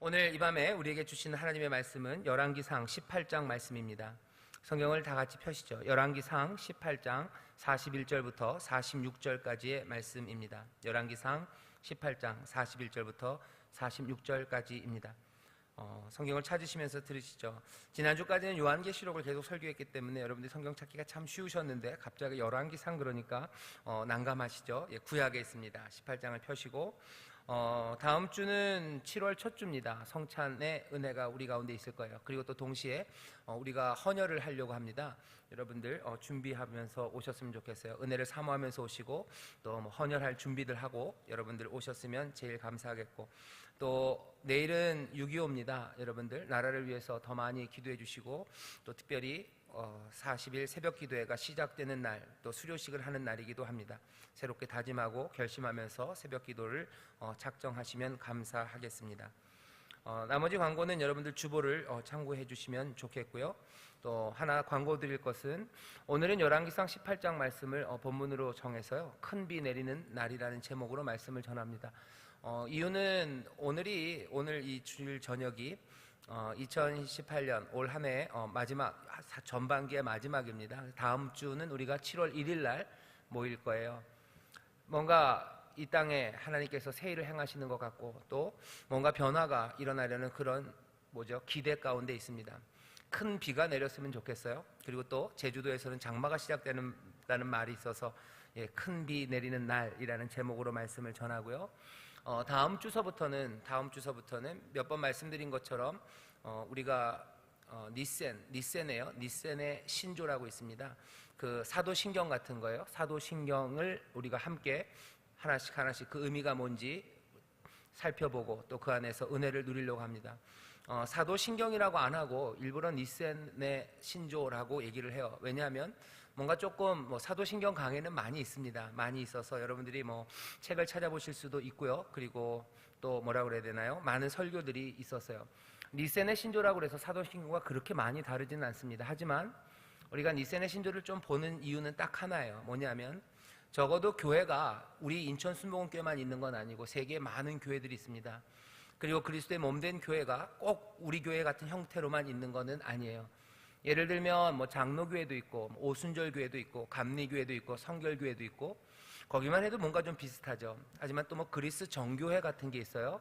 오늘 이 밤에 우리에게 주신 하나님의 말씀은 열왕기상 18장 말씀입니다. 성경을 다 같이 펴시죠. 열왕기상 18장 41절부터 46절까지의 말씀입니다. 열왕기상 18장 41절부터 46절까지입니다. 성경을 찾으시면서 들으시죠. 지난주까지는 요한계시록을 계속 설교했기 때문에 여러분들이 성경 찾기가 참 쉬우셨는데 갑자기 열왕기상 그러니까 난감하시죠. 구약에 있습니다. 18장을 펴시고 다음 주는 7월 첫 주입니다. 성찬의 은혜가 우리 가운데 있을 거예요. 그리고 또 동시에 우리가 헌혈을 하려고 합니다. 여러분들 준비하면서 오셨으면 좋겠어요. 은혜를 사모하면서 오시고 또 헌혈할 준비들 하고 여러분들 오셨으면 제일 감사하겠고, 또 내일은 6.25입니다. 여러분들 나라를 위해서 더 많이 기도해 주시고, 또 특별히 40일 새벽 기도회가 시작되는 날, 또 수료식을 하는 날이기도 합니다. 새롭게 다짐하고 결심하면서 새벽 기도를 작정하시면 감사하겠습니다. 나머지 광고는 여러분들 주보를 참고해 주시면 좋겠고요. 또 하나 광고 드릴 것은, 오늘은 열왕기상 18장 말씀을 본문으로 정해서요, 큰 비 내리는 날이라는 제목으로 말씀을 전합니다. 이유는 오늘 이 주일 저녁이 2018년 올 한 해 마지막 전반기의 마지막입니다. 다음 주는 우리가 7월 1일 날 모일 거예요. 뭔가 이 땅에 하나님께서 새 일을 행하시는 것 같고, 또 뭔가 변화가 일어나려는 그런 기대 가운데 있습니다. 큰 비가 내렸으면 좋겠어요. 그리고 또 제주도에서는 장마가 시작되는다는 말이 있어서 큰 비 내리는 날이라는 제목으로 말씀을 전하고요. 다음 주서부터는 몇 번 말씀드린 것처럼 우리가 니센이에요. 니센의 신조라고 있습니다. 그 사도신경 같은 거예요. 사도신경을 우리가 함께 하나씩 그 의미가 뭔지 살펴보고 또 그 안에서 은혜를 누리려고 합니다. 사도신경이라고 안 하고 일부러 니센의 신조라고 얘기를 해요. 왜냐하면 뭔가 조금 사도신경 강해는 많이 있습니다. 많이 있어서 여러분들이 책을 찾아보실 수도 있고요. 그리고 또 뭐라고 그래야 되나요? 많은 설교들이 있었어요. 니센의 신조라고 해서 사도신경과 그렇게 많이 다르지는 않습니다. 하지만 우리가 니센의 신조를 좀 보는 이유는 딱 하나예요. 뭐냐면, 적어도 교회가 우리 인천 순복음교회만 있는 건 아니고 세계에 많은 교회들이 있습니다. 그리고 그리스도의 몸된 교회가 꼭 우리 교회 같은 형태로만 있는 것은 아니에요. 예를 들면 장로교회도 있고 오순절교회도 있고 감리교회도 있고 성결교회도 있고, 거기만 해도 뭔가 좀 비슷하죠. 하지만 또 그리스 정교회 같은 게 있어요.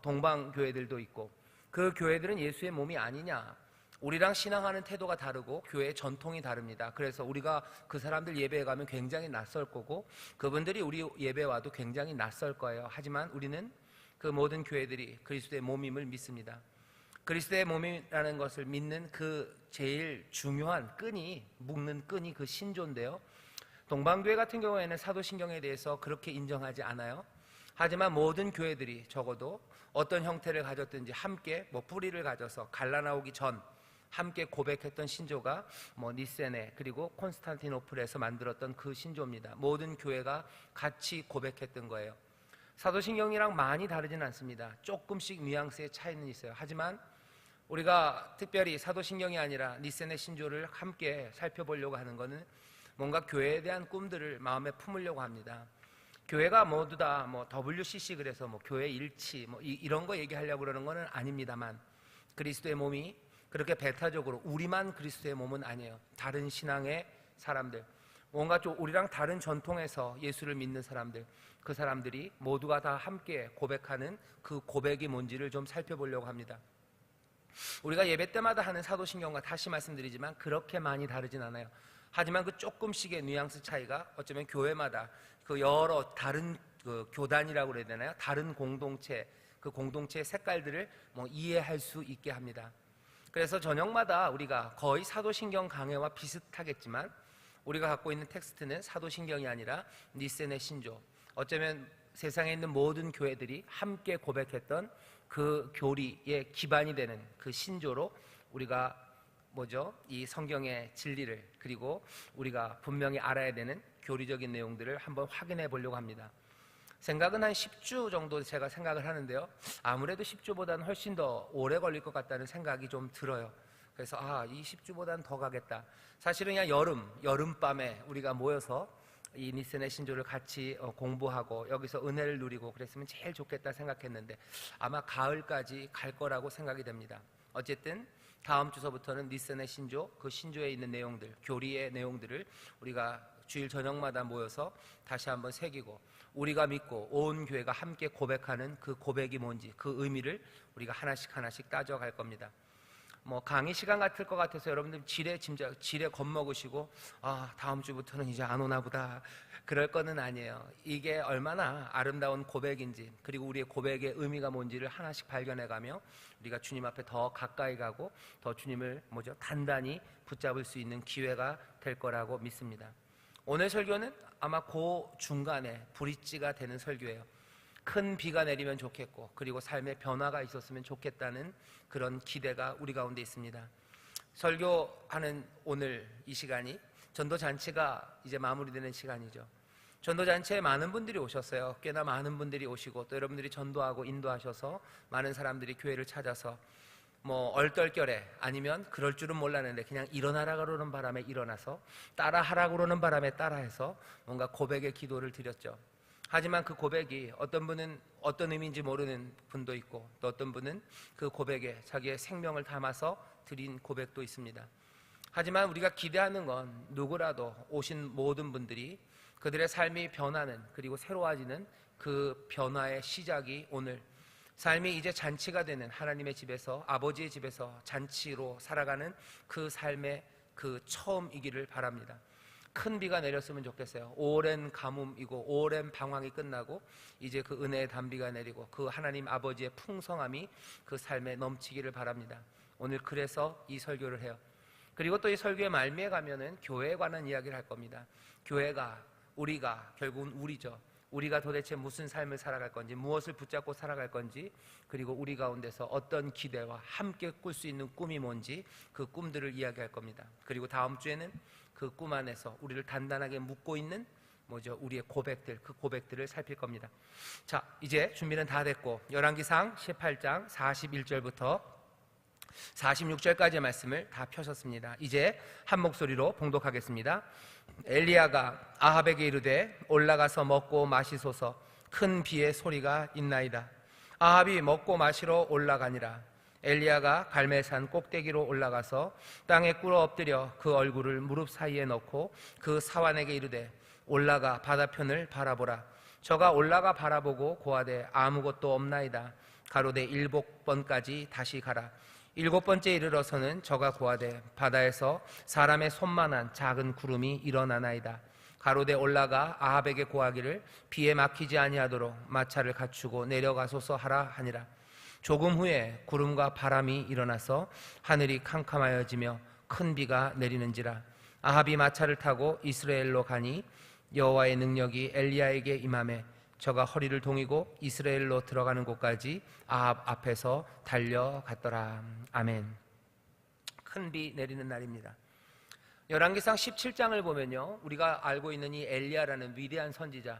동방교회들도 있고. 그 교회들은 예수의 몸이 아니냐, 우리랑 신앙하는 태도가 다르고 교회의 전통이 다릅니다. 그래서 우리가 그 사람들 예배에 가면 굉장히 낯설 거고, 그분들이 우리 예배 와도 굉장히 낯설 거예요. 하지만 우리는 그 모든 교회들이 그리스도의 몸임을 믿습니다. 그리스도의 몸이라는 것을 믿는 그 제일 중요한 끈이, 묶는 끈이 그 신조인데요, 동방교회 같은 경우에는 사도신경에 대해서 그렇게 인정하지 않아요. 하지만 모든 교회들이 적어도 어떤 형태를 가졌든지 함께 뿌리를 가져서 갈라나오기 전 함께 고백했던 신조가 니세네 그리고 콘스탄티노플에서 만들었던 그 신조입니다. 모든 교회가 같이 고백했던 거예요. 사도신경이랑 많이 다르진 않습니다. 조금씩 뉘앙스의 차이는 있어요. 하지만 우리가 특별히 사도신경이 아니라 니세네 신조를 함께 살펴보려고 하는 것은 뭔가 교회에 대한 꿈들을 마음에 품으려고 합니다. 교회가 모두 다 WCC 그래서 교회 일치 이런 거 얘기하려고 그러는 건 아닙니다만, 그리스도의 몸이 그렇게 배타적으로 우리만 그리스도의 몸은 아니에요. 다른 신앙의 사람들, 뭔가 좀 우리랑 다른 전통에서 예수를 믿는 사람들, 그 사람들이 모두가 다 함께 고백하는 그 고백이 뭔지를 좀 살펴보려고 합니다. 우리가 예배 때마다 하는 사도신경과 다시 말씀드리지만 그렇게 많이 다르진 않아요. 하지만 그 조금씩의 뉘앙스 차이가 어쩌면 교회마다 그 여러 다른 그 교단이라고 그래야 되나요? 다른 공동체, 그 공동체의 색깔들을 이해할 수 있게 합니다. 그래서 저녁마다 우리가 거의 사도신경 강해와 비슷하겠지만 우리가 갖고 있는 텍스트는 사도신경이 아니라 니세네 신조, 어쩌면 세상에 있는 모든 교회들이 함께 고백했던 그 교리의 기반이 되는 그 신조로 우리가 이 성경의 진리를, 그리고 우리가 분명히 알아야 되는 교리적인 내용들을 한번 확인해 보려고 합니다. 생각은 한 10주 정도 제가 생각을 하는데요, 아무래도 10주보다는 훨씬 더 오래 걸릴 것 같다는 생각이 좀 들어요. 그래서 이 10주보다는 더 가겠다. 사실은 그냥 여름밤에 우리가 모여서 이 니스의 신조를 같이 공부하고 여기서 은혜를 누리고 그랬으면 제일 좋겠다 생각했는데 아마 가을까지 갈 거라고 생각이 됩니다. 어쨌든 다음 주서부터는 니스의 신조, 그 신조에 있는 내용들, 교리의 내용들을 우리가 주일 저녁마다 모여서 다시 한번 새기고 우리가 믿고 온 교회가 함께 고백하는 그 고백이 뭔지 그 의미를 우리가 하나씩 하나씩 따져갈 겁니다. 뭐 강의 시간 같을 것 같아서 여러분들 지레 겁먹으시고 다음 주부터는 이제 안 오나 보다 그럴 거는 아니에요. 이게 얼마나 아름다운 고백인지 그리고 우리의 고백의 의미가 뭔지를 하나씩 발견해가며 우리가 주님 앞에 더 가까이 가고 더 주님을 단단히 붙잡을 수 있는 기회가 될 거라고 믿습니다. 오늘 설교는 아마 그 중간에 브릿지가 되는 설교예요. 큰 비가 내리면 좋겠고 그리고 삶의 변화가 있었으면 좋겠다는 그런 기대가 우리 가운데 있습니다. 설교하는 오늘 이 시간이 전도잔치가 이제 마무리되는 시간이죠. 전도잔치에 많은 분들이 오셨어요. 꽤나 많은 분들이 오시고 또 여러분들이 전도하고 인도하셔서 많은 사람들이 교회를 찾아서 얼떨결에 아니면 그럴 줄은 몰랐는데 그냥 일어나라 그러는 바람에 일어나서 따라하라 그러는 바람에 따라해서 뭔가 고백의 기도를 드렸죠. 하지만 그 고백이 어떤 분은 어떤 의미인지 모르는 분도 있고 또 어떤 분은 그 고백에 자기의 생명을 담아서 드린 고백도 있습니다. 하지만 우리가 기대하는 건 누구라도 오신 모든 분들이 그들의 삶이 변하는 그리고 새로워지는 그 변화의 시작이 오늘 삶이 이제 잔치가 되는 하나님의 집에서 아버지의 집에서 잔치로 살아가는 그 삶의 그 처음이기를 바랍니다. 큰 비가 내렸으면 좋겠어요. 오랜 가뭄이고 오랜 방황이 끝나고 이제 그 은혜의 단비가 내리고 그 하나님 아버지의 풍성함이 그 삶에 넘치기를 바랍니다. 오늘 그래서 이 설교를 해요. 그리고 또 이 설교의 말미에 가면은 교회에 관한 이야기를 할 겁니다. 교회가 우리가 결국은 우리죠. 우리가 도대체 무슨 삶을 살아갈 건지 무엇을 붙잡고 살아갈 건지 그리고 우리 가운데서 어떤 기대와 함께 꿀 수 있는 꿈이 뭔지 그 꿈들을 이야기할 겁니다. 그리고 다음 주에는 그 꿈 안에서 우리를 단단하게 묶고 있는 우리의 고백들, 그 고백들을 살필 겁니다. 자, 이제 준비는 다 됐고 열왕기상 18장 41절부터 46절까지의 말씀을 다 펴셨습니다. 이제 한 목소리로 봉독하겠습니다. 엘리야가 아합에게 이르되 올라가서 먹고 마시소서 큰 비의 소리가 있나이다. 아합이 먹고 마시러 올라가니라. 엘리야가 갈멜산 꼭대기로 올라가서 땅에 꿇어 엎드려 그 얼굴을 무릎 사이에 넣고 그 사환에게 이르되 올라가 바다편을 바라보라. 저가 올라가 바라보고 고하되 아무것도 없나이다. 가로되 7번까지 다시 가라. 7번째 이르러서는 저가 고하되 바다에서 사람의 손만한 작은 구름이 일어나나이다. 가로되 올라가 아합에게 고하기를 비에 막히지 아니하도록 마차를 갖추고 내려가소서 하라 하니라. 조금 후에 구름과 바람이 일어나서 하늘이 캄캄하여지며 큰 비가 내리는지라. 아합이 마차를 타고 이스라엘로 가니 여호와의 능력이 엘리야에게 임하매 저가 허리를 동이고 이스라엘로 들어가는 곳까지 아합 앞에서 달려갔더라. 아멘. 큰 비 내리는 날입니다. 열왕기상 17장을 보면요, 우리가 알고 있는 이 엘리야라는 위대한 선지자,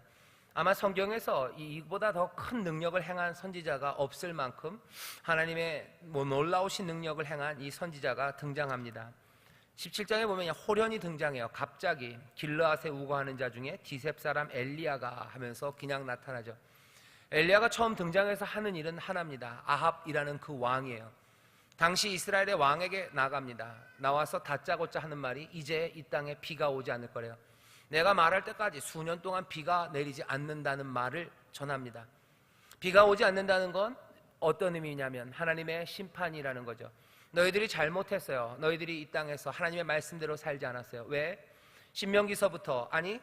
아마 성경에서 이보다 더 큰 능력을 행한 선지자가 없을 만큼 하나님의 놀라우신 능력을 행한 이 선지자가 등장합니다. 17장에 보면 호련히 등장해요. 갑자기 길르앗에 우거하는 자 중에 디셉 사람 엘리야가 하면서 그냥 나타나죠. 엘리야가 처음 등장해서 하는 일은 하나입니다. 아합이라는 그 왕이에요. 당시 이스라엘의 왕에게 나갑니다. 나와서 다짜고짜 하는 말이 이제 이 땅에 비가 오지 않을 거래요. 내가 말할 때까지 수년 동안 비가 내리지 않는다는 말을 전합니다. 비가 오지 않는다는 건 어떤 의미냐면 하나님의 심판이라는 거죠. 너희들이 잘못했어요. 너희들이 이 땅에서 하나님의 말씀대로 살지 않았어요. 왜? 신명기서부터, 아니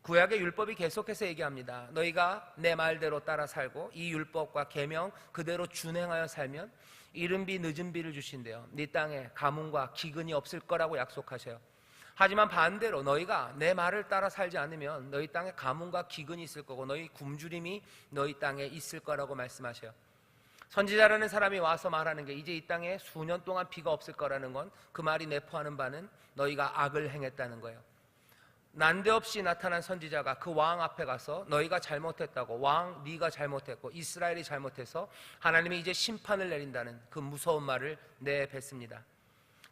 구약의 율법이 계속해서 얘기합니다. 너희가 내 말대로 따라 살고 이 율법과 계명 그대로 준행하여 살면 이른 비 늦은 비를 주신대요. 네 땅에 가뭄과 기근이 없을 거라고 약속하셔요. 하지만 반대로 너희가 내 말을 따라 살지 않으면 너희 땅에 가뭄과 기근이 있을 거고 너희 굶주림이 너희 땅에 있을 거라고 말씀하셔요. 선지자라는 사람이 와서 말하는 게 이제 이 땅에 수년 동안 비가 없을 거라는 건 그 말이 내포하는 바는 너희가 악을 행했다는 거예요. 난데없이 나타난 선지자가 그 왕 앞에 가서 너희가 잘못했다고, 왕 네가 잘못했고 이스라엘이 잘못해서 하나님이 이제 심판을 내린다는 그 무서운 말을 내뱉습니다.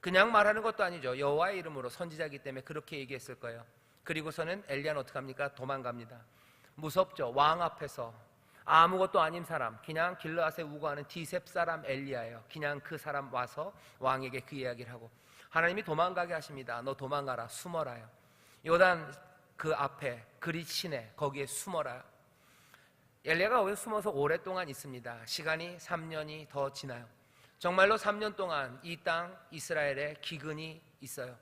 그냥 말하는 것도 아니죠. 여호와의 이름으로 선지자이기 때문에 그렇게 얘기했을 거예요. 그리고서는 엘리야는 어떻게 합니까? 도망갑니다. 무섭죠. 왕 앞에서 아무것도 아닌 사람, 그냥 길르앗에 우거하는 디셉 사람 엘리야예요. 그냥 그 사람 와서 왕에게 그 이야기를 하고 하나님이 도망가게 하십니다. 너 도망가라, 숨어라요. 요단 그 앞에 그릿 시내 거기에 숨어라. 엘리야가 거기에 숨어서 오랫동안 있습니다. 시간이 3년이 더 지나요. 정말로 3년 동안 이 땅 이스라엘에 기근이 있어요.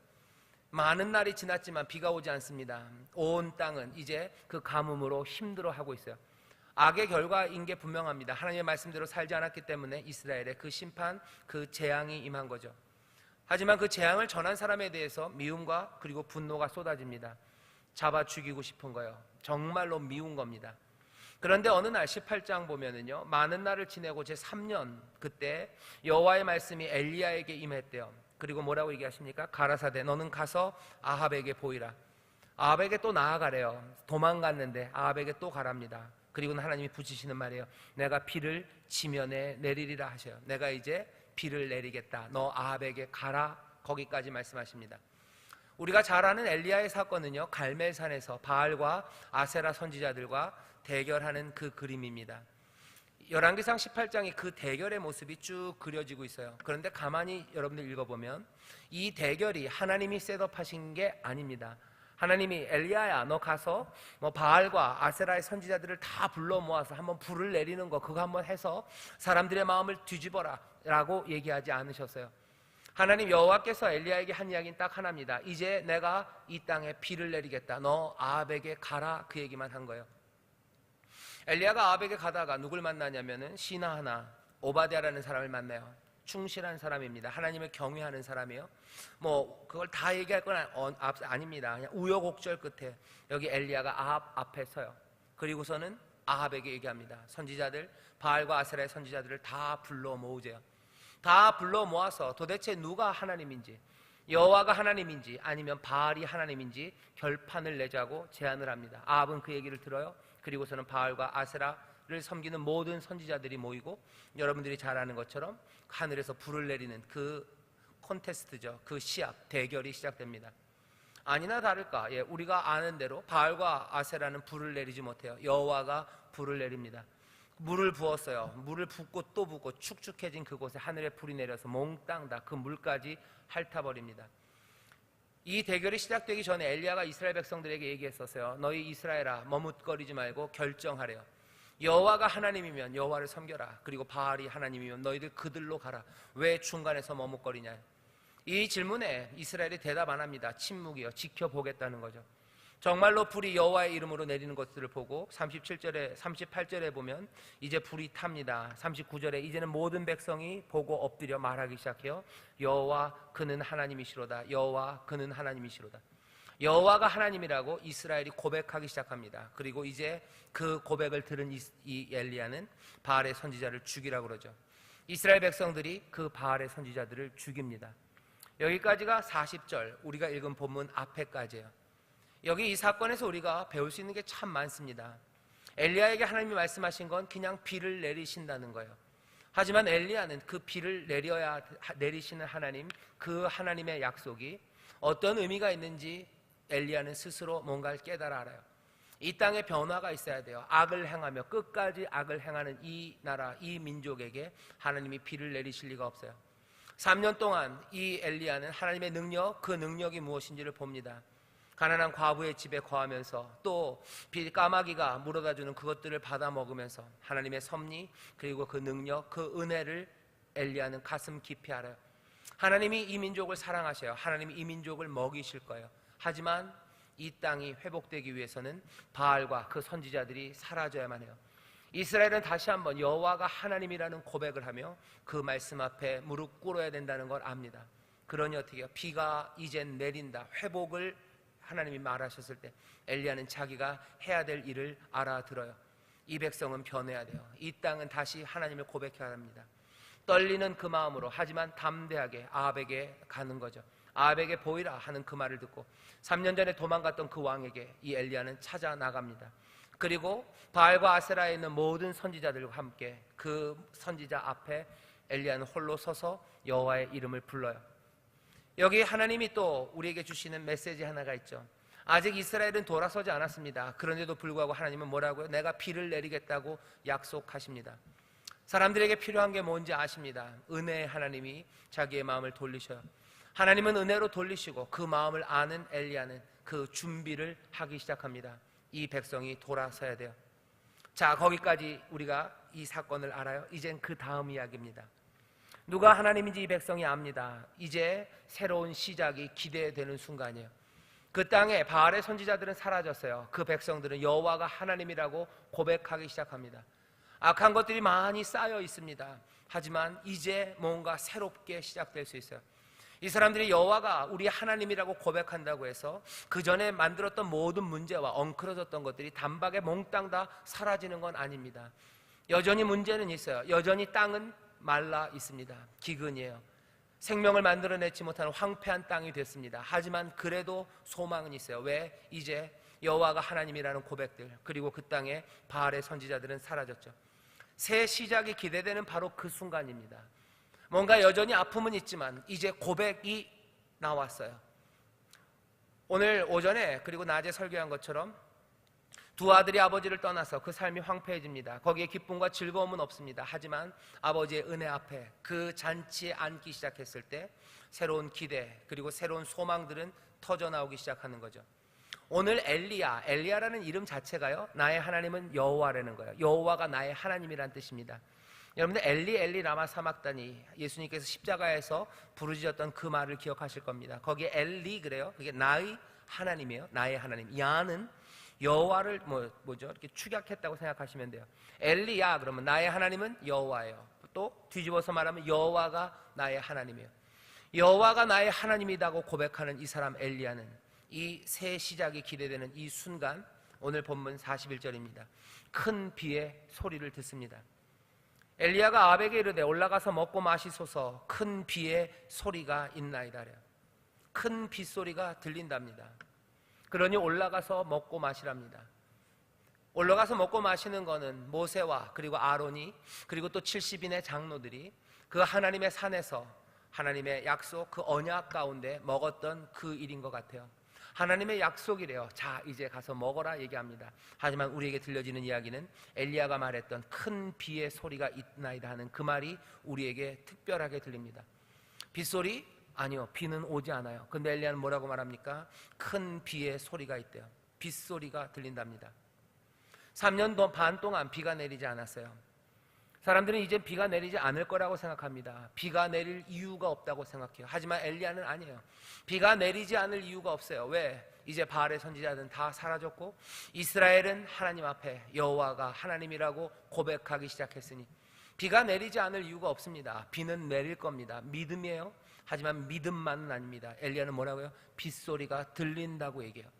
많은 날이 지났지만 비가 오지 않습니다. 온 땅은 이제 그 가뭄으로 힘들어하고 있어요. 악의 결과인 게 분명합니다. 하나님의 말씀대로 살지 않았기 때문에 이스라엘에 그 심판, 그 재앙이 임한 거죠. 하지만 그 재앙을 전한 사람에 대해서 미움과 그리고 분노가 쏟아집니다. 잡아 죽이고 싶은 거예요. 정말로 미운 겁니다. 그런데 어느 날 18장 보면은요, 많은 날을 지내고 제 3년 그때 여호와의 말씀이 엘리야에게 임했대요. 그리고 뭐라고 얘기하십니까? 가라사대 너는 가서 아합에게 보이라. 아합에게 또 나아가래요. 도망갔는데 아합에게 또 가랍니다. 그리고는 하나님이 붙이시는 말이에요. 내가 비를 지면에 내리리라 하셔요. 내가 이제 비를 내리겠다. 너 아합에게 가라. 거기까지 말씀하십니다. 우리가 잘 아는 엘리야의 사건은요, 갈멜산에서 바알과 아세라 선지자들과 대결하는 그 그림입니다. 열왕기상 18장이 그 대결의 모습이 쭉 그려지고 있어요. 그런데 가만히 여러분들 읽어보면 이 대결이 하나님이 셋업하신 게 아닙니다. 하나님이 엘리야야 너 가서 바알과 아세라의 선지자들을 다 불러 모아서 한번 불을 내리는 거 그거 한번 해서 사람들의 마음을 뒤집어라 라고 얘기하지 않으셨어요. 하나님 여호와께서 엘리야에게 한 이야기는 딱 하나입니다. 이제 내가 이 땅에 비를 내리겠다. 너 아합에게 가라. 그 얘기만 한 거예요. 엘리야가 아합에게 가다가 누굴 만나냐면은 시나하나 오바댜라는 사람을 만나요. 충실한 사람입니다. 하나님을 경외하는 사람이에요. 그걸 다 얘기할 건 아닙니다. 그냥 우여곡절 끝에 여기 엘리야가 아합 앞에 서요. 그리고서는 아합에게 얘기합니다. 선지자들 바알과 아세라의 선지자들을 다 불러 모으세요. 다 불러 모아서 도대체 누가 하나님인지, 여호와가 하나님인지 아니면 바알이 하나님인지 결판을 내자고 제안을 합니다. 아합은 그 얘기를 들어요. 그리고서는 바알과 아세라를 섬기는 모든 선지자들이 모이고 여러분들이 잘 아는 것처럼 하늘에서 불을 내리는 그 콘테스트죠. 그 시합, 대결이 시작됩니다. 아니나 다를까, 우리가 아는 대로 바알과 아세라는 불을 내리지 못해요. 여호와가 불을 내립니다. 물을 부었어요. 물을 붓고 또 붓고 축축해진 그곳에 하늘에 불이 내려서 몽땅 다 그 물까지 핥아버립니다. 이 대결이 시작되기 전에 엘리야가 이스라엘 백성들에게 얘기했었어요. 너희 이스라엘아 머뭇거리지 말고 결정하래요. 여호와가 하나님이면 여호와를 섬겨라. 그리고 바알이 하나님이면 너희들 그들로 가라. 왜 중간에서 머뭇거리냐. 이 질문에 이스라엘이 대답 안 합니다. 침묵이요. 지켜보겠다는 거죠. 정말로 불이 여호와의 이름으로 내리는 것들을 보고 38절에 보면 이제 불이 탑니다. 39절에 이제는 모든 백성이 보고 엎드려 말하기 시작해요. 여호와 그는 하나님이시로다. 여호와 그는 하나님이시로다. 여호와가 하나님이라고 이스라엘이 고백하기 시작합니다. 그리고 이제 그 고백을 들은 이 엘리야는 바알의 선지자를 죽이라고 그러죠. 이스라엘 백성들이 그 바알의 선지자들을 죽입니다. 여기까지가 40절 우리가 읽은 본문 앞에까지예요. 여기 이 사건에서 우리가 배울 수 있는 게 참 많습니다. 엘리야에게 하나님이 말씀하신 건 그냥 비를 내리신다는 거예요. 하지만 엘리야는 그 비를 내리시는 하나님, 그 하나님의 약속이 어떤 의미가 있는지 엘리야는 스스로 뭔가를 깨달아 알아요. 이 땅에 변화가 있어야 돼요. 악을 행하며 끝까지 악을 행하는 이 나라, 이 민족에게 하나님이 비를 내리실 리가 없어요. 3년 동안 이 엘리야는 하나님의 능력, 그 능력이 무엇인지를 봅니다. 가난한 과부의 집에 거하면서 또 까마귀가 물어다주는 그것들을 받아 먹으면서 하나님의 섭리 그리고 그 능력, 그 은혜를 엘리야는 가슴 깊이 알아요. 하나님이 이 민족을 사랑하셔요. 하나님이 이 민족을 먹이실 거예요. 하지만 이 땅이 회복되기 위해서는 바알과 그 선지자들이 사라져야만 해요. 이스라엘은 다시 한번 여호와가 하나님이라는 고백을 하며 그 말씀 앞에 무릎 꿇어야 된다는 걸 압니다. 그러니 어떻게 해요? 비가 이젠 내린다. 회복을 하나님이 말하셨을 때 엘리야는 자기가 해야 될 일을 알아들어요. 이 백성은 변해야 돼요. 이 땅은 다시 하나님을 고백해야 합니다. 떨리는 그 마음으로 하지만 담대하게 아합에게 가는 거죠. 아합에게 보이라 하는 그 말을 듣고 3년 전에 도망갔던 그 왕에게 이 엘리야는 찾아 나갑니다. 그리고 바알과 아세라에 있는 모든 선지자들과 함께 그 선지자 앞에 엘리야는 홀로 서서 여호와의 이름을 불러요. 여기 하나님이 또 우리에게 주시는 메시지 하나가 있죠. 아직 이스라엘은 돌아서지 않았습니다. 그런데도 불구하고 하나님은 뭐라고요? 내가 비를 내리겠다고 약속하십니다. 사람들에게 필요한 게 뭔지 아십니다. 은혜의 하나님이 자기의 마음을 돌리셔요. 하나님은 은혜로 돌리시고 그 마음을 아는 엘리야는 그 준비를 하기 시작합니다. 이 백성이 돌아서야 돼요. 자, 거기까지 우리가 이 사건을 알아요. 이젠 그 다음 이야기입니다. 누가 하나님인지 이 백성이 압니다. 이제 새로운 시작이 기대되는 순간이에요. 그 땅에 바알의 선지자들은 사라졌어요. 그 백성들은 여호와가 하나님이라고 고백하기 시작합니다. 악한 것들이 많이 쌓여 있습니다. 하지만 이제 뭔가 새롭게 시작될 수 있어요. 이 사람들이 여호와가 우리 하나님이라고 고백한다고 해서 그 전에 만들었던 모든 문제와 엉클어졌던 것들이 단박에 몽땅 다 사라지는 건 아닙니다. 여전히 문제는 있어요. 여전히 땅은 말라 있습니다. 기근이에요. 생명을 만들어내지 못하는 황폐한 땅이 됐습니다. 하지만 그래도 소망은 있어요. 왜? 이제 여호와가 하나님이라는 고백들, 그리고 그 땅에 바알의 선지자들은 사라졌죠. 새 시작이 기대되는 바로 그 순간입니다. 뭔가 여전히 아픔은 있지만 이제 고백이 나왔어요. 오늘 오전에 그리고 낮에 설교한 것처럼 두 아들이 아버지를 떠나서 그 삶이 황폐해집니다. 거기에 기쁨과 즐거움은 없습니다. 하지만 아버지의 은혜 앞에 그 잔치에 앉기 시작했을 때 새로운 기대 그리고 새로운 소망들은 터져나오기 시작하는 거죠. 오늘 엘리야라는 이름 자체가요, 나의 하나님은 여호와라는 거예요. 여호와가 나의 하나님이란 뜻입니다. 여러분들 엘리 라마 사막다니, 예수님께서 십자가에서 부르짖었던 그 말을 기억하실 겁니다. 거기에 엘리 그래요. 그게 나의 하나님이에요. 나의 하나님. 야는 여호와를 이렇게 축약했다고 생각하시면 돼요. 엘리야 그러면 나의 하나님은 여호와예요. 또 뒤집어서 말하면 여호와가 나의 하나님이에요. 여호와가 나의 하나님이라고 고백하는 이 사람 엘리야는 이 새 시작이 기대되는 이 순간, 오늘 본문 41절입니다. 큰 비의 소리를 듣습니다. 엘리야가 아합에게 이르되 올라가서 먹고 마시소서, 큰 비의 소리가 있나이다. 큰 빗소리가 들린답니다. 그러니 올라가서 먹고 마시랍니다. 올라가서 먹고 마시는 거는 모세와 그리고 아론이 그리고 또 70인의 장로들이 그 하나님의 산에서 하나님의 약속, 그 언약 가운데 먹었던 그 일인 것 같아요. 하나님의 약속이래요. 자, 이제 가서 먹어라 얘기합니다. 하지만 우리에게 들려지는 이야기는 엘리야가 말했던 큰 비의 소리가 있나이다 하는 그 말이 우리에게 특별하게 들립니다. 빗소리? 아니요, 비는 오지 않아요. 근데 엘리야는 뭐라고 말합니까? 큰 비의 소리가 있대요. 빗소리가 들린답니다. 3년 반 동안 비가 내리지 않았어요. 사람들은 이제 비가 내리지 않을 거라고 생각합니다. 비가 내릴 이유가 없다고 생각해요. 하지만 엘리야는 아니에요. 비가 내리지 않을 이유가 없어요. 왜? 이제 바알의 선지자들은 다 사라졌고 이스라엘은 하나님 앞에 여호와가 하나님이라고 고백하기 시작했으니 비가 내리지 않을 이유가 없습니다. 비는 내릴 겁니다. 믿음이에요. 하지만 믿음만은 아닙니다. 엘리야는 뭐라고요? 빗소리가 들린다고 얘기해요.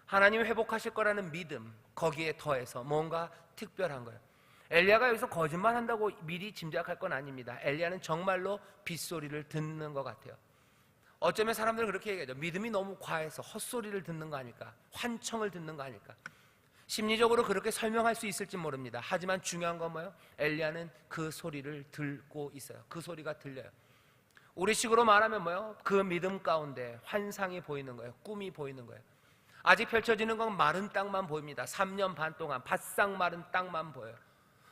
하나님 회복하실 거라는 믿음, 거기에 더해서 뭔가 특별한 거예요. 엘리야가 여기서 거짓말한다고 미리 짐작할 건 아닙니다. 엘리야는 정말로 빗소리를 듣는 것 같아요. 어쩌면 사람들은 그렇게 얘기하죠. 믿음이 너무 과해서 헛소리를 듣는 거 아닐까, 환청을 듣는 거 아닐까. 심리적으로 그렇게 설명할 수 있을지 모릅니다. 하지만 중요한 건 뭐예요? 엘리야는 그 소리를 듣고 있어요. 그 소리가 들려요. 우리식으로 말하면 뭐예요? 그 믿음 가운데 환상이 보이는 거예요. 꿈이 보이는 거예요. 아직 펼쳐지는 건 마른 땅만 보입니다. 3년 반 동안 바싹 마른 땅만 보여요.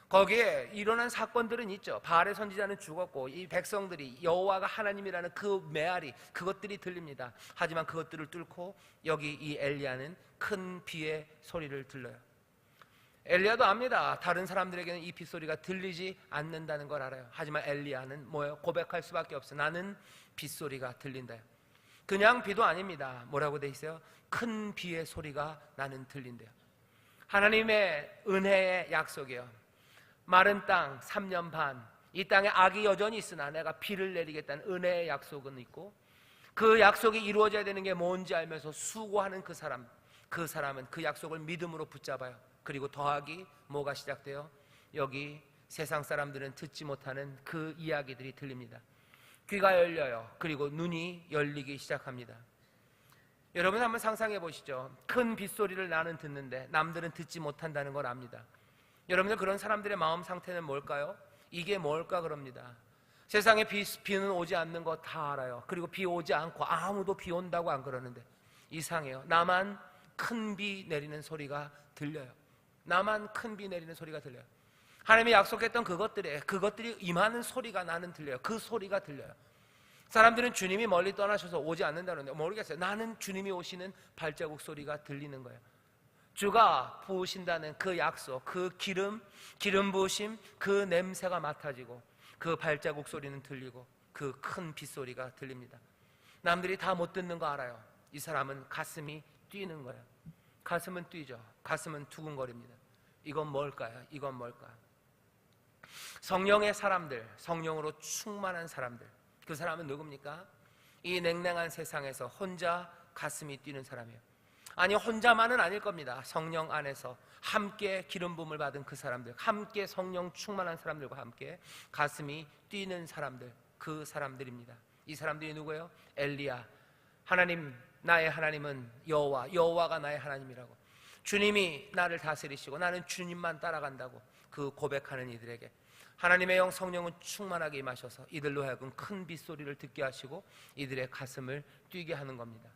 거기에 일어난 사건들은 있죠. 바알의 선지자는 죽었고 이 백성들이 여호와가 하나님이라는 그 메아리, 그것들이 들립니다. 하지만 그것들을 뚫고 여기 이 엘리야는 큰 비의 소리를 들려요. 엘리야도 압니다. 다른 사람들에게는 이 빗소리가 들리지 않는다는 걸 알아요. 하지만 엘리야는 뭐예요? 고백할 수밖에 없어요. 나는 빗소리가 들린다. 그냥 비도 아닙니다. 뭐라고 돼 있어요? 큰 비의 소리가 나는 들린대요. 하나님의 은혜의 약속이에요. 마른 땅 3년 반, 이 땅에 악이 여전히 있으나 내가 비를 내리겠다는 은혜의 약속은 있고, 그 약속이 이루어져야 되는 게 뭔지 알면서 수고하는 그 사람은 그 약속을 믿음으로 붙잡아요. 그리고 더하기 뭐가 시작돼요? 여기 세상 사람들은 듣지 못하는 그 이야기들이 들립니다. 귀가 열려요. 그리고 눈이 열리기 시작합니다. 여러분 한번 상상해 보시죠. 큰 빗소리를 나는 듣는데 남들은 듣지 못한다는 걸 압니다. 여러분들 그런 사람들의 마음 상태는 뭘까요? 이게 뭘까 그럽니다. 세상에 비는 오지 않는 거 다 알아요. 그리고 비 오지 않고 아무도 비 온다고 안 그러는데 이상해요. 나만 큰 비 내리는 소리가 들려요. 나만 큰 비 내리는 소리가 들려요. 하나님이 약속했던 그것들이 임하는 소리가 나는 들려요. 그 소리가 들려요. 사람들은 주님이 멀리 떠나셔서 오지 않는다는데 모르겠어요. 나는 주님이 오시는 발자국 소리가 들리는 거예요. 주가 부으신다는 그 약속, 그 기름 부으심, 그 냄새가 맡아지고 그 발자국 소리는 들리고 그 큰 빗소리가 들립니다. 남들이 다 못 듣는 거 알아요. 이 사람은 가슴이 뛰는 거예요. 가슴은 뛰죠. 가슴은 두근거립니다. 이건 뭘까요? 이건 뭘까요? 성령의 사람들, 성령으로 충만한 사람들, 그 사람은 누굽니까? 이 냉랭한 세상에서 혼자 가슴이 뛰는 사람이에요. 아니, 혼자만은 아닐 겁니다. 성령 안에서 함께 기름 부음을 받은 그 사람들, 함께 성령 충만한 사람들과 함께 가슴이 뛰는 사람들, 그 사람들입니다. 이 사람들이 누구예요? 엘리야. 하나님, 나의 하나님은 여호와, 여호와가 나의 하나님이라고, 주님이 나를 다스리시고 나는 주님만 따라간다고 그 고백하는 이들에게 하나님의 영 성령은 충만하게 임하셔서 이들로 하여금 큰 빗소리를 듣게 하시고 이들의 가슴을 뛰게 하는 겁니다.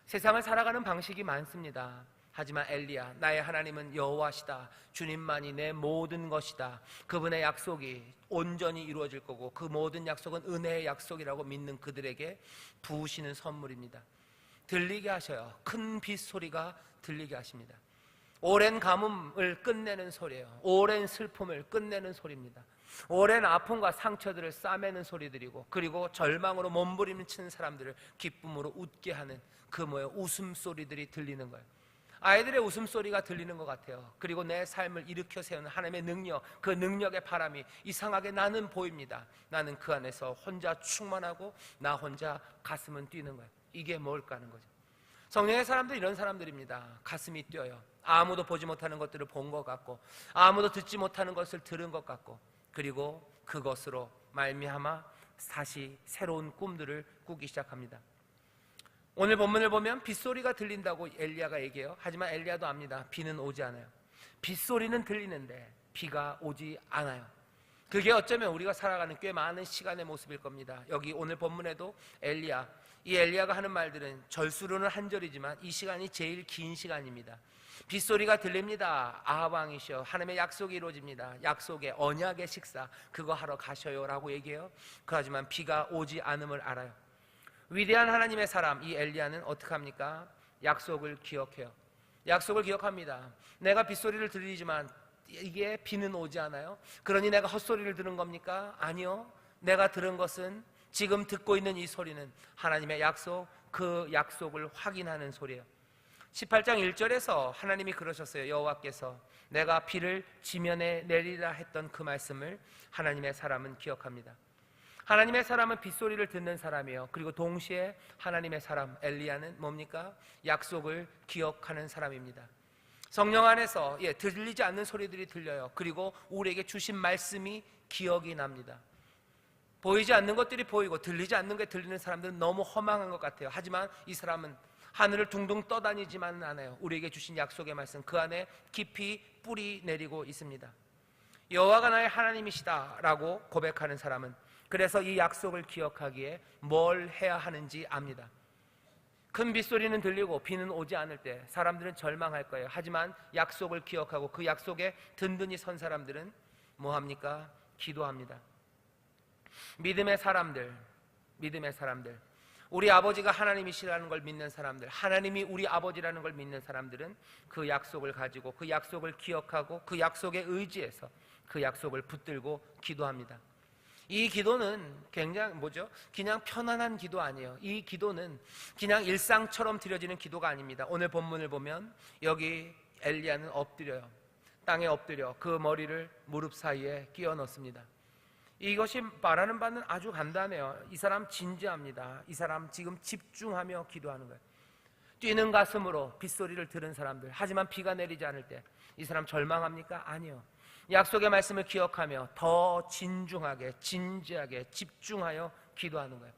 세상을 살아가는 방식이 많습니다. 하지만 엘리야, 나의 하나님은 여호와시다, 주님만이 내 모든 것이다, 그분의 약속이 온전히 이루어질 거고 그 모든 약속은 은혜의 약속이라고 믿는 그들에게 부으시는 선물입니다. 들리게 하셔요. 큰 빗소리가 들리게 하십니다. 오랜 가뭄을 끝내는 소리예요. 오랜 슬픔을 끝내는 소리입니다. 오랜 아픔과 상처들을 싸매는 소리들이고, 그리고 절망으로 몸부림치는 사람들을 기쁨으로 웃게 하는 그 웃음소리들이 들리는 거예요. 아이들의 웃음소리가 들리는 것 같아요. 그리고 내 삶을 일으켜 세우는 하나님의 능력, 그 능력의 바람이 이상하게 나는 보입니다. 나는 그 안에서 혼자 충만하고 나 혼자 가슴은 뛰는 거예요. 이게 뭘까 하는 거죠. 성령의 사람들은 이런 사람들입니다. 가슴이 뛰어요. 아무도 보지 못하는 것들을 본 것 같고, 아무도 듣지 못하는 것을 들은 것 같고, 그리고 그것으로 말미암아 다시 새로운 꿈들을 꾸기 시작합니다. 오늘 본문을 보면 빗소리가 들린다고 엘리야가 얘기해요. 하지만 엘리야도 압니다. 비는 오지 않아요. 빗소리는 들리는데 비가 오지 않아요. 그게 어쩌면 우리가 살아가는 꽤 많은 시간의 모습일 겁니다. 여기 오늘 본문에도 이 엘리야가 하는 말들은 절수로는 한 절이지만 이 시간이 제일 긴 시간입니다. 빗소리가 들립니다. 아합 왕이시여, 하나님의 약속이 이루어집니다. 약속의 언약의 식사 그거 하러 가셔요 라고 얘기해요. 하지만 비가 오지 않음을 알아요. 위대한 하나님의 사람 이 엘리야는 어떻게 합니까? 약속을 기억해요. 약속을 기억합니다. 내가 빗소리를 들리지만 이게 비는 오지 않아요. 그러니 내가 헛소리를 들은 겁니까? 아니요. 내가 들은 것은, 지금 듣고 있는 이 소리는 하나님의 약속, 그 약속을 확인하는 소리예요. 18장 1절에서 하나님이 그러셨어요. 여호와께서 내가 비를 지면에 내리라 했던 그 말씀을 하나님의 사람은 기억합니다. 하나님의 사람은 빗소리를 듣는 사람이에요. 그리고 동시에 하나님의 사람 엘리야는 뭡니까? 약속을 기억하는 사람입니다. 성령 안에서 들리지 않는 소리들이 들려요. 그리고 우리에게 주신 말씀이 기억이 납니다. 보이지 않는 것들이 보이고 들리지 않는 게 들리는 사람들은 너무 허망한 것 같아요. 하지만 이 사람은 하늘을 둥둥 떠다니지만은 않아요. 우리에게 주신 약속의 말씀 그 안에 깊이 뿌리 내리고 있습니다. 여호와가 나의 하나님이시다 라고 고백하는 사람은 그래서 이 약속을 기억하기에 뭘 해야 하는지 압니다. 큰 빗소리는 들리고 비는 오지 않을 때 사람들은 절망할 거예요. 하지만 약속을 기억하고 그 약속에 든든히 선 사람들은 뭐합니까? 기도합니다. 믿음의 사람들, 우리 아버지가 하나님이시라는 걸 믿는 사람들, 하나님이 우리 아버지라는 걸 믿는 사람들은 그 약속을 가지고 그 약속을 기억하고 그 약속에 의지해서 그 약속을 붙들고 기도합니다. 이 기도는 굉장히 그냥 편안한 기도 아니에요. 이 기도는 그냥 일상처럼 드려지는 기도가 아닙니다. 오늘 본문을 보면 여기 엘리야는 엎드려요. 땅에 엎드려 그 머리를 무릎 사이에 끼워 넣습니다. 이것이 말하는 바는 아주 간단해요. 이 사람 진지합니다. 이 사람 지금 집중하며 기도하는 거예요. 뛰는 가슴으로 빗소리를 들은 사람들, 하지만 비가 내리지 않을 때 이 사람 절망합니까? 아니요. 약속의 말씀을 기억하며 더 진중하게, 진지하게, 집중하여 기도하는 거예요.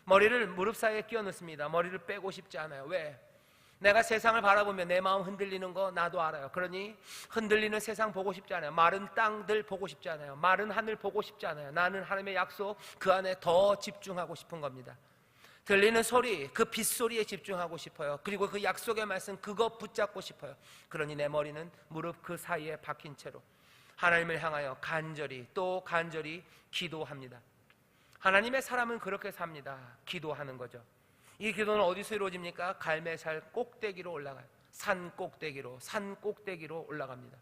머리를 무릎 사이에 끼워 넣습니다. 머리를 빼고 싶지 않아요. 왜? 내가 세상을 바라보면 내 마음 흔들리는 거 나도 알아요. 그러니 흔들리는 세상 보고 싶지 않아요. 마른 땅들 보고 싶지 않아요. 마른 하늘 보고 싶지 않아요. 나는 하나님의 약속 그 안에 더 집중하고 싶은 겁니다. 들리는 소리, 그 빗소리에 집중하고 싶어요. 그리고 그 약속의 말씀, 그거 붙잡고 싶어요. 그러니 내 머리는 무릎 그 사이에 박힌 채로 하나님을 향하여 간절히 또 간절히 기도합니다. 하나님의 사람은 그렇게 삽니다. 기도하는 거죠. 이 기도는 어디서 이루어집니까? 갈매살 꼭대기로 올라가요. 산 꼭대기로 올라갑니다.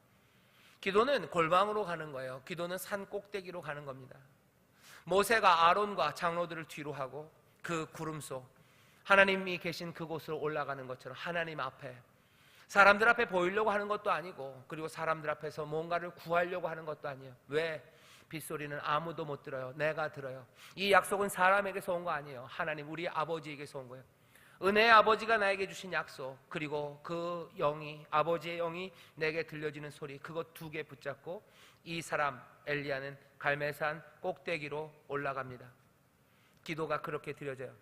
기도는 골방으로 가는 거예요. 기도는 산 꼭대기로 가는 겁니다. 모세가 아론과 장로들을 뒤로 하고 그 구름 속 하나님이 계신 그곳으로 올라가는 것처럼 하나님 앞에, 사람들 앞에 보이려고 하는 것도 아니고, 그리고 사람들 앞에서 뭔가를 구하려고 하는 것도 아니에요. 왜? 빗소리는 아무도 못 들어요. 내가 들어요. 이 약속은 사람에게서 온 거 아니에요. 하나님 우리 아버지에게서 온 거예요. 은혜의 아버지가 나에게 주신 약속, 그리고 그 영이, 아버지의 영이 내게 들려지는 소리, 그것 두 개 붙잡고 이 사람 엘리야는 갈멜산 꼭대기로 올라갑니다. 기도가 그렇게 드려져요.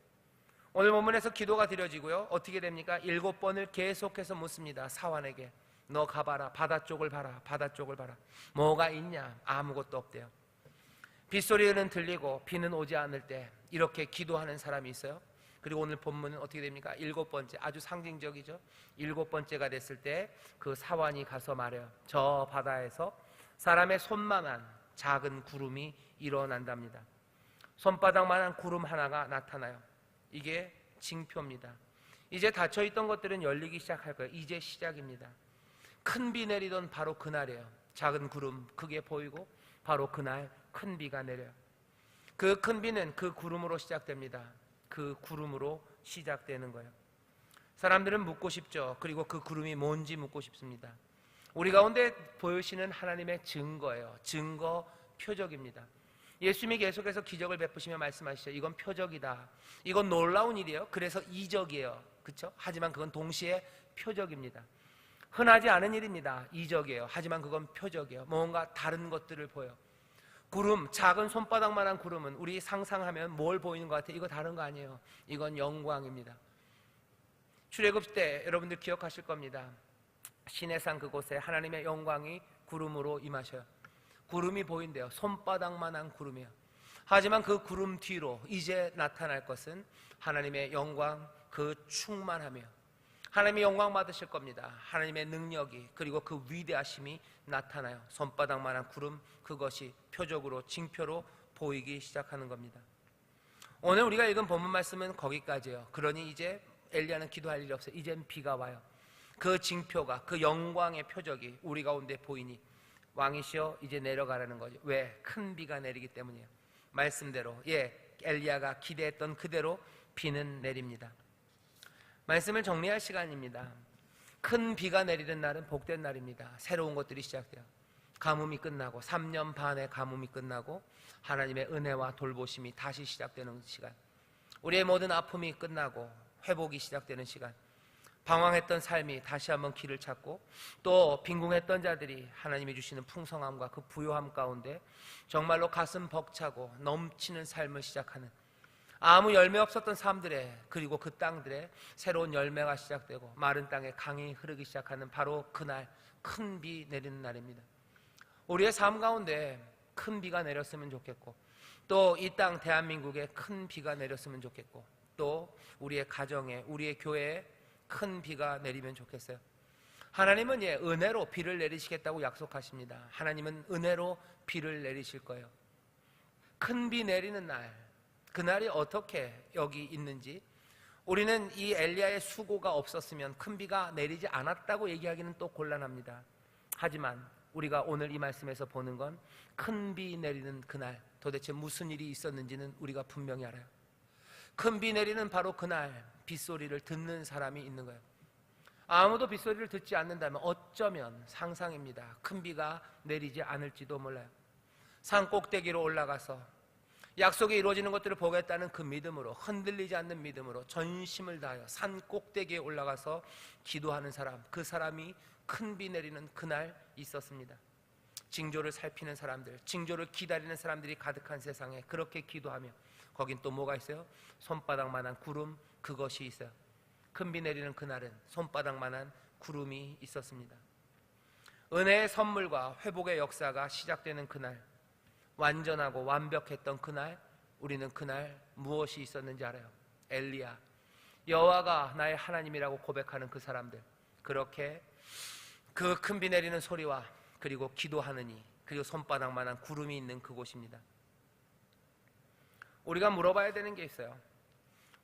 오늘 본문에서 기도가 드려지고요. 어떻게 됩니까? 7번을 계속해서 묻습니다. 사환에게. 너 가봐라. 바다 쪽을 봐라. 바다 쪽을 봐라. 뭐가 있냐? 아무것도 없대요. 빗소리는 들리고 비는 오지 않을 때 이렇게 기도하는 사람이 있어요. 그리고 오늘 본문은 어떻게 됩니까? 7번째, 아주 상징적이죠. 7번째가 됐을 때 그 사환이 가서 말해요. 저 바다에서 사람의 손만한 작은 구름이 일어난답니다. 손바닥만한 구름 하나가 나타나요. 이게 징표입니다. 이제 닫혀있던 것들은 열리기 시작할 거예요. 이제 시작입니다. 큰 비 내리던 바로 그날이에요. 작은 구름 크게 보이고 바로 그날 큰 비가 내려요. 그 큰 비는 그 구름으로 시작됩니다. 그 구름으로 시작되는 거예요. 사람들은 묻고 싶죠. 그리고 그 구름이 뭔지 묻고 싶습니다. 우리 가운데 보여주시는 하나님의 증거예요. 증거, 표적입니다. 예수님이 계속해서 기적을 베푸시며 말씀하시죠. 이건 표적이다. 이건 놀라운 일이에요. 그래서 이적이에요. 그렇죠? 하지만 그건 동시에 표적입니다. 흔하지 않은 일입니다. 이적이에요. 하지만 그건 표적이에요. 뭔가 다른 것들을 보여. 구름, 작은 손바닥만한 구름은 우리 상상하면 뭘 보이는 것 같아요? 이거 다른 거 아니에요. 이건 영광입니다. 출애굽 때 여러분들 기억하실 겁니다. 시내산 그곳에 하나님의 영광이 구름으로 임하셔요. 구름이 보인대요. 손바닥만한 구름이에요. 하지만 그 구름 뒤로 이제 나타날 것은 하나님의 영광, 그 충만함이에요. 하나님의 영광 받으실 겁니다. 하나님의 능력이, 그리고 그 위대하심이 나타나요. 손바닥만한 구름, 그것이 표적으로, 징표로 보이기 시작하는 겁니다. 오늘 우리가 읽은 본문 말씀은 거기까지예요. 그러니 이제 엘리야는 기도할 일이 없어요. 이젠 비가 와요. 그 징표가, 그 영광의 표적이 우리 가운데 보이니 왕이시여 이제 내려가라는 거죠. 왜? 큰 비가 내리기 때문이에요. 말씀대로, 엘리야가 기대했던 그대로 비는 내립니다. 말씀을 정리할 시간입니다. 큰 비가 내리는 날은 복된 날입니다. 새로운 것들이 시작돼요. 가뭄이 끝나고 3년 반의 가뭄이 끝나고 하나님의 은혜와 돌보심이 다시 시작되는 시간, 우리의 모든 아픔이 끝나고 회복이 시작되는 시간, 방황했던 삶이 다시 한번 길을 찾고 또 빈궁했던 자들이 하나님이 주시는 풍성함과 그 부요함 가운데 정말로 가슴 벅차고 넘치는 삶을 시작하는, 아무 열매 없었던 삶들의, 그리고 그 땅들의 새로운 열매가 시작되고 마른 땅에 강이 흐르기 시작하는 바로 그날 큰 비 내리는 날입니다. 우리의 삶 가운데 큰 비가 내렸으면 좋겠고, 또 이 땅 대한민국에 큰 비가 내렸으면 좋겠고, 또 우리의 가정에, 우리의 교회에 큰 비가 내리면 좋겠어요. 하나님은 은혜로 비를 내리시겠다고 약속하십니다. 하나님은 은혜로 비를 내리실 거예요. 큰 비 내리는 날, 그날이 어떻게 여기 있는지, 우리는 이 엘리야의 수고가 없었으면 큰 비가 내리지 않았다고 얘기하기는 또 곤란합니다. 하지만 우리가 오늘 이 말씀에서 보는 건 큰 비 내리는 그날 도대체 무슨 일이 있었는지는 우리가 분명히 알아요. 큰 비 내리는 바로 그날 빗소리를 듣는 사람이 있는 거예요. 아무도 빗소리를 듣지 않는다면 어쩌면 상상입니다. 큰 비가 내리지 않을지도 몰라요. 산 꼭대기로 올라가서 약속이 이루어지는 것들을 보겠다는 그 믿음으로, 흔들리지 않는 믿음으로 전심을 다하여 산 꼭대기에 올라가서 기도하는 사람, 그 사람이 큰 비 내리는 그날 있었습니다. 징조를 살피는 사람들, 징조를 기다리는 사람들이 가득한 세상에 그렇게 기도하며, 거긴 또 뭐가 있어요? 손바닥만한 구름, 그것이 있어요. 큰 비 내리는 그날은 손바닥만한 구름이 있었습니다. 은혜의 선물과 회복의 역사가 시작되는 그날, 완전하고 완벽했던 그날, 우리는 그날 무엇이 있었는지 알아요. 엘리야, 여호와가 나의 하나님이라고 고백하는 그 사람들, 그렇게 그 큰 비 내리는 소리와 그리고 기도하느니, 그리고 손바닥만한 구름이 있는 그곳입니다. 우리가 물어봐야 되는 게 있어요.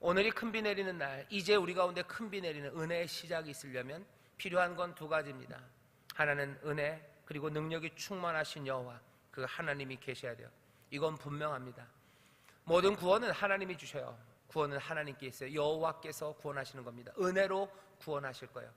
오늘이 큰 비 내리는 날, 이제 우리 가운데 큰 비 내리는 은혜의 시작이 있으려면 필요한 건 두 가지입니다. 하나는 은혜, 그리고 능력이 충만하신 여호와, 그 하나님이 계셔야 돼요. 이건 분명합니다. 모든 구원은 하나님이 주셔요. 구원은 하나님께 있어요. 여호와께서 구원하시는 겁니다. 은혜로 구원하실 거예요.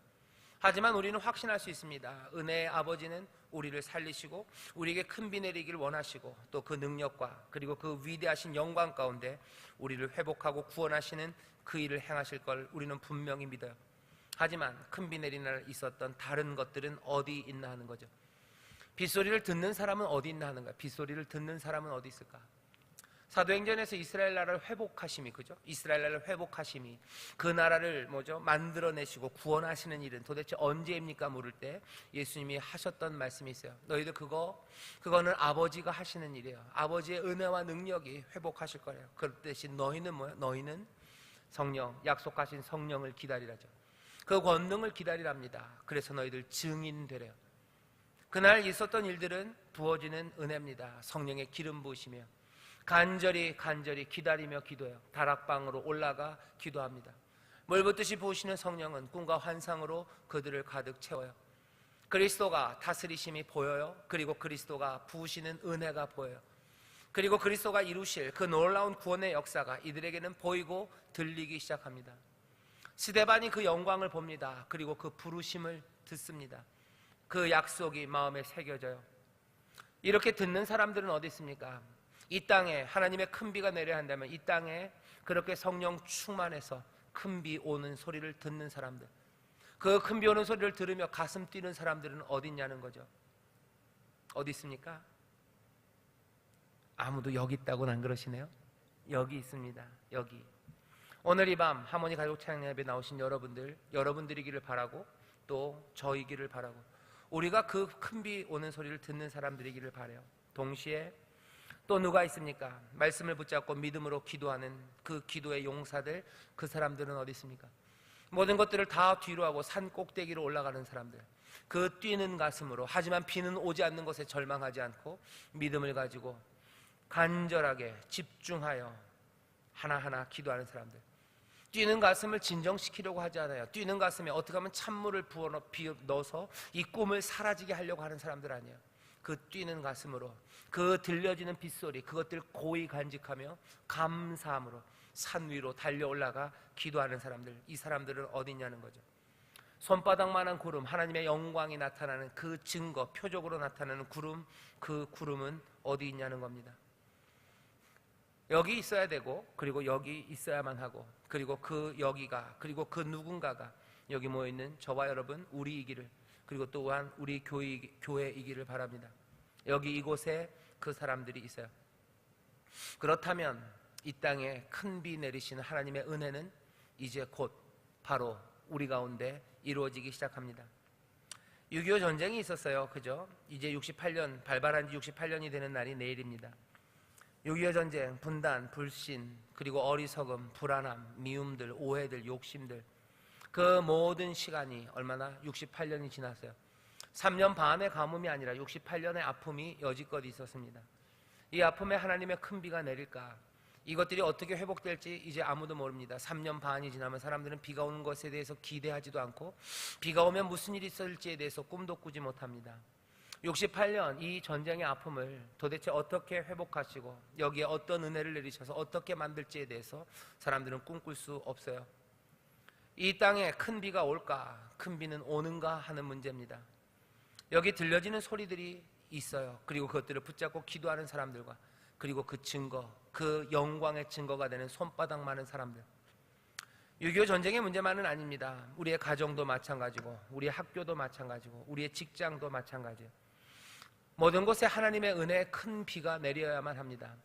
하지만 우리는 확신할 수 있습니다. 은혜의 아버지는 우리를 살리시고 우리에게 큰 비 내리길 원하시고, 또 그 능력과 그리고 그 위대하신 영광 가운데 우리를 회복하고 구원하시는 그 일을 행하실 걸 우리는 분명히 믿어요. 하지만 큰 비 내리는 날 있었던 다른 것들은 어디 있나 하는 거죠. 빗소리를 듣는 사람은 어디 있나 하는 거야. 빗소리를 듣는 사람은 어디 있을까? 사도행전에서 이스라엘 나라를 회복하심이, 그죠? 이스라엘 나라를 회복하심이, 그 나라를 만들어내시고 구원하시는 일은 도대체 언제입니까? 물을 때 예수님이 하셨던 말씀이 있어요. 너희들 그거는 아버지가 하시는 일이에요. 아버지의 은혜와 능력이 회복하실 거래요. 그 대신 너희는 뭐예요? 너희는 성령, 약속하신 성령을 기다리라죠. 그 권능을 기다리랍니다. 그래서 너희들 증인 되래요. 그날 있었던 일들은 부어지는 은혜입니다. 성령의 기름 부으시며 간절히 기다리며 기도해요. 다락방으로 올라가 기도합니다. 물 붓듯이 부으시는 성령은 꿈과 환상으로 그들을 가득 채워요. 그리스도가 다스리심이 보여요. 그리고 그리스도가 부으시는 은혜가 보여요. 그리고 그리스도가 이루실 그 놀라운 구원의 역사가 이들에게는 보이고 들리기 시작합니다. 스데반이 그 영광을 봅니다. 그리고 그 부르심을 듣습니다. 그 약속이 마음에 새겨져요. 이렇게 듣는 사람들은 어디 있습니까? 이 땅에 하나님의 큰 비가 내려야 한다면 이 땅에 그렇게 성령 충만해서 큰 비 오는 소리를 듣는 사람들, 그 큰 비 오는 소리를 들으며 가슴 뛰는 사람들은 어디 있냐는 거죠. 어디 있습니까? 아무도 여기 있다고는 안 그러시네요. 여기 있습니다. 여기. 오늘 이 밤 하모니 가족 찬양 예배 나오신 여러분들이기를 바라고, 또 저이기를 바라고, 우리가 그 큰 비 오는 소리를 듣는 사람들이기를 바라요. 동시에 또 누가 있습니까? 말씀을 붙잡고 믿음으로 기도하는 그 기도의 용사들, 그 사람들은 어디 있습니까? 모든 것들을 다 뒤로 하고 산 꼭대기로 올라가는 사람들, 그 뛰는 가슴으로, 하지만 비는 오지 않는 것에 절망하지 않고 믿음을 가지고 간절하게 집중하여 하나하나 기도하는 사람들, 뛰는 가슴을 진정시키려고 하지 않아요. 뛰는 가슴에 어떻게 하면 찬물을 넣어서 이 꿈을 사라지게 하려고 하는 사람들 아니에요. 그 뛰는 가슴으로, 그 들려지는 빗소리, 그것들 고이 간직하며 감사함으로 산 위로 달려 올라가 기도하는 사람들, 이 사람들은 어디 있냐는 거죠. 손바닥만한 구름, 하나님의 영광이 나타나는 그 증거, 표적으로 나타나는 구름, 그 구름은 어디 있냐는 겁니다. 여기 있어야 되고, 그리고 여기 있어야만 하고, 그리고 그 여기가, 그리고 그 누군가가 여기 모여있는 저와 여러분, 우리이기를, 그리고 또한 우리 교회이기를 바랍니다. 여기 이곳에 그 사람들이 있어요. 그렇다면 이 땅에 큰 비 내리시는 하나님의 은혜는 이제 곧 바로 우리 가운데 이루어지기 시작합니다. 6.25 전쟁이 있었어요. 그죠? 이제 68년, 발발한 지 68년이 되는 날이 내일입니다. 6.25 전쟁, 분단, 불신, 그리고 어리석음, 불안함, 미움들, 오해들, 욕심들, 그 모든 시간이 얼마나 68년이 지났어요. 3년 반의 가뭄이 아니라 68년의 아픔이 여지껏 있었습니다. 이 아픔에 하나님의 큰 비가 내릴까? 이것들이 어떻게 회복될지 이제 아무도 모릅니다. 3년 반이 지나면 사람들은 비가 오는 것에 대해서 기대하지도 않고, 비가 오면 무슨 일이 있을지에 대해서 꿈도 꾸지 못합니다. 68년 이 전쟁의 아픔을 도대체 어떻게 회복하시고 여기에 어떤 은혜를 내리셔서 어떻게 만들지에 대해서 사람들은 꿈꿀 수 없어요. 이 땅에 큰 비가 올까, 큰 비는 오는가 하는 문제입니다. 여기 들려지는 소리들이 있어요. 그리고 그것들을 붙잡고 기도하는 사람들과, 그리고 그 증거, 그 영광의 증거가 되는 손바닥 많은 사람들. 6.25 전쟁의 문제만은 아닙니다. 우리의 가정도 마찬가지고, 우리의 학교도 마찬가지고, 우리의 직장도 마찬가지예요. 모든 곳에 하나님의 은혜의 큰 비가 내려야만 합니다.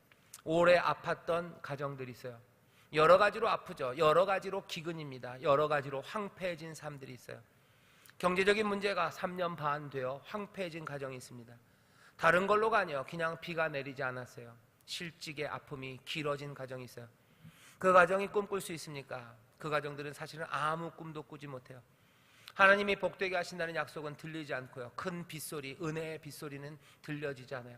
오래 아팠던 가정들이 있어요. 여러 가지로 아프죠. 여러 가지로 기근입니다. 여러 가지로 황폐해진 삶들이 있어요. 경제적인 문제가 3년 반 되어 황폐해진 가정이 있습니다. 다른 걸로가 아니에요. 그냥 비가 내리지 않았어요. 실직의 아픔이 길어진 가정이 있어요. 그 가정이 꿈꿀 수 있습니까? 그 가정들은 사실은 아무 꿈도 꾸지 못해요. 하나님이 복되게 하신다는 약속은 들리지 않고요, 큰 빗소리, 은혜의 빗소리는 들려지지 않아요.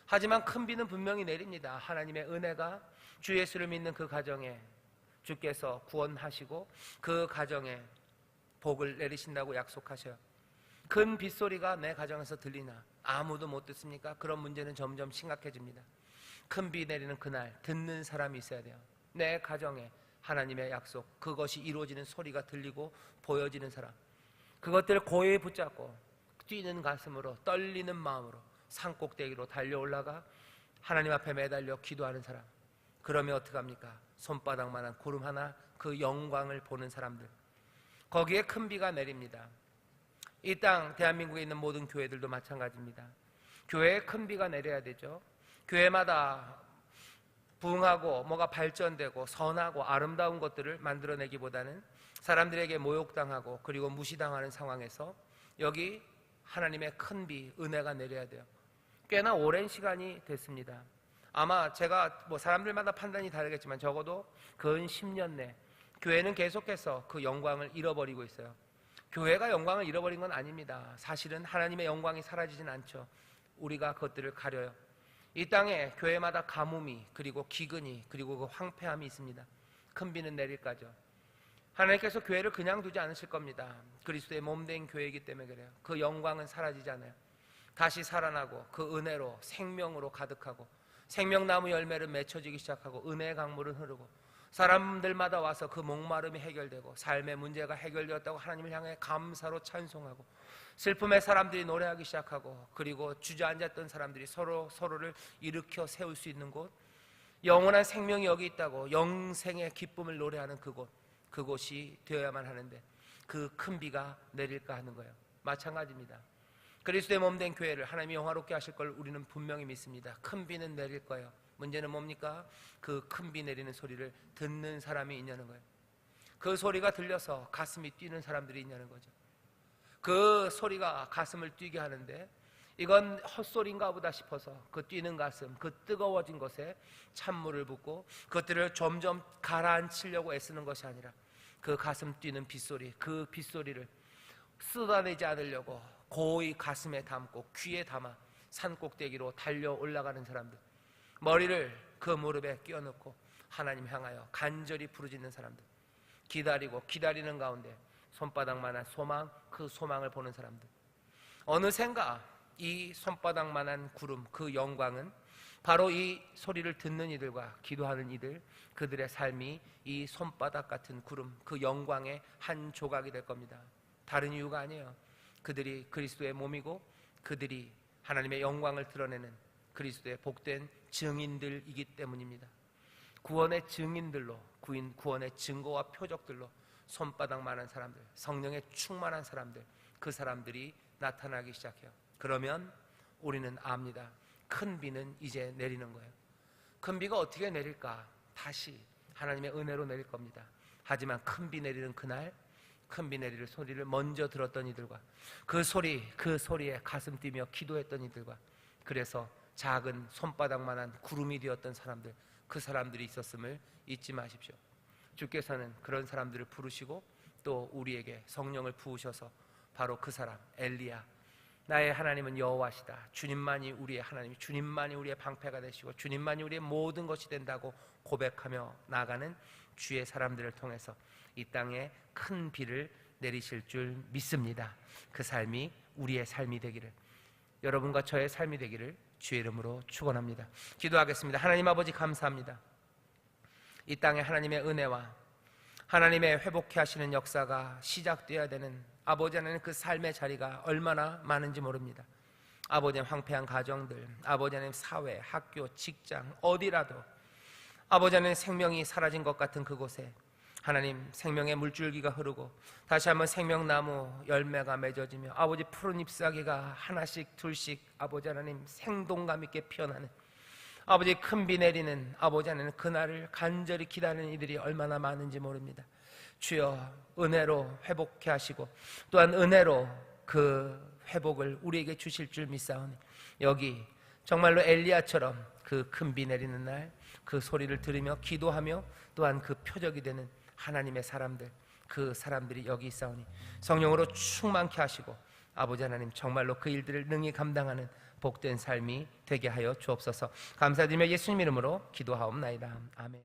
하지만 큰 비는 분명히 내립니다. 하나님의 은혜가 주 예수를 믿는 그 가정에 주께서 구원하시고 그 가정에 복을 내리신다고 약속하셔요. 큰 빗소리가 내 가정에서 들리나 아무도 못 듣습니까? 그런 문제는 점점 심각해집니다. 큰 비 내리는 그날 듣는 사람이 있어야 돼요. 내 가정에 하나님의 약속, 그것이 이루어지는 소리가 들리고 보여지는 사람, 그것들을 고요히 붙잡고 뛰는 가슴으로 떨리는 마음으로 산꼭대기로 달려올라가 하나님 앞에 매달려 기도하는 사람, 그러면 어떡합니까? 손바닥만한 구름 하나, 그 영광을 보는 사람들, 거기에 큰 비가 내립니다. 이 땅 대한민국에 있는 모든 교회들도 마찬가지입니다. 교회에 큰 비가 내려야 되죠. 교회마다 부흥하고 뭐가 발전되고 선하고 아름다운 것들을 만들어내기보다는 사람들에게 모욕당하고 그리고 무시당하는 상황에서 여기 하나님의 큰 비, 은혜가 내려야 돼요. 꽤나 오랜 시간이 됐습니다. 아마 제가 사람들마다 판단이 다르겠지만 적어도 근 10년 내 교회는 계속해서 그 영광을 잃어버리고 있어요. 교회가 영광을 잃어버린 건 아닙니다. 사실은 하나님의 영광이 사라지진 않죠. 우리가 그것들을 가려요. 이 땅에 교회마다 가뭄이, 그리고 기근이, 그리고 그 황폐함이 있습니다. 큰 비는 내릴까죠. 하나님께서 교회를 그냥 두지 않으실 겁니다. 그리스도의 몸된 교회이기 때문에 그래요. 그 영광은 사라지지 않아요. 다시 살아나고 그 은혜로 생명으로 가득하고 생명나무 열매를 맺혀지기 시작하고 은혜의 강물은 흐르고 사람들마다 와서 그 목마름이 해결되고 삶의 문제가 해결되었다고 하나님을 향해 감사로 찬송하고 슬픔의 사람들이 노래하기 시작하고 그리고 주저앉았던 사람들이 서로를 일으켜 세울 수 있는 곳, 영원한 생명이 여기 있다고 영생의 기쁨을 노래하는 그곳, 그곳이 되어야만 하는데 그 큰 비가 내릴까 하는 거예요. 마찬가지입니다. 그리스도의 몸된 교회를 하나님이 영화롭게 하실 걸 우리는 분명히 믿습니다. 큰 비는 내릴 거예요. 문제는 뭡니까? 그 큰 비 내리는 소리를 듣는 사람이 있냐는 거예요. 그 소리가 들려서 가슴이 뛰는 사람들이 있냐는 거죠. 그 소리가 가슴을 뛰게 하는데 이건 헛소리인가 보다 싶어서 그 뛰는 가슴, 그 뜨거워진 것에 찬물을 붓고 그것들을 점점 가라앉히려고 애쓰는 것이 아니라 그 가슴 뛰는 빗소리, 그 빗소리를 쏟아내지 않으려고 고이 가슴에 담고 귀에 담아 산꼭대기로 달려 올라가는 사람들, 머리를 그 무릎에 끼워넣고 하나님 향하여 간절히 부르짖는 사람들, 기다리고 기다리는 가운데 손바닥만한 소망, 그 소망을 보는 사람들, 어느샌가 이 손바닥만한 구름, 그 영광은 바로 이 소리를 듣는 이들과 기도하는 이들, 그들의 삶이 이 손바닥 같은 구름, 그 영광의 한 조각이 될 겁니다. 다른 이유가 아니에요. 그들이 그리스도의 몸이고 그들이 하나님의 영광을 드러내는 그리스도의 복된 증인들이기 때문입니다. 구원의 증인들로, 구원의 증거와 표적들로 손바닥만한 사람들, 성령에 충만한 사람들, 그 사람들이 나타나기 시작해요. 그러면 우리는 압니다. 큰 비는 이제 내리는 거예요. 큰 비가 어떻게 내릴까? 다시 하나님의 은혜로 내릴 겁니다. 하지만 큰 비 내리는 그날, 큰 비 내리는 소리를 먼저 들었던 이들과 그 소리에 가슴 뛰며 기도했던 이들과 그래서 작은 손바닥만한 구름이 되었던 사람들, 그 사람들이 있었음을 잊지 마십시오. 주께서는 그런 사람들을 부르시고 또 우리에게 성령을 부으셔서 바로 그 사람, 엘리야, 나의 하나님은 여호와시다, 주님만이 우리의 하나님, 주님만이 우리의 방패가 되시고 주님만이 우리의 모든 것이 된다고 고백하며 나가는 주의 사람들을 통해서 이 땅에 큰 비를 내리실 줄 믿습니다. 그 삶이 우리의 삶이 되기를, 여러분과 저의 삶이 되기를 주의 이름으로 축원합니다. 기도하겠습니다. 하나님 아버지 감사합니다. 이 땅에 하나님의 은혜와 하나님의 회복케 하시는 역사가 시작되어야 되는 아버지 하나님 그 삶의 자리가 얼마나 많은지 모릅니다. 아버지 하나님 황폐한 가정들, 아버지 하나님 사회, 학교, 직장 어디라도 아버지 하나님 생명이 사라진 것 같은 그곳에 하나님 생명의 물줄기가 흐르고 다시 한번 생명나무 열매가 맺어지며 아버지 푸른 잎사귀가 하나씩 둘씩 아버지 하나님 생동감 있게 피어나는 아버지 큰 비 내리는 아버지 하나님 그날을 간절히 기다리는 이들이 얼마나 많은지 모릅니다. 주여 은혜로 회복케 하시고 또한 은혜로 그 회복을 우리에게 주실 줄 믿사오니 여기 정말로 엘리야처럼 그 큰 비 내리는 날 그 소리를 들으며 기도하며 또한 그 표적이 되는 하나님의 사람들, 그 사람들이 여기 있사오니 성령으로 충만케 하시고 아버지 하나님 정말로 그 일들을 능히 감당하는 복된 삶이 되게 하여 주옵소서. 감사드리며 예수님 이름으로 기도하옵나이다. 아멘.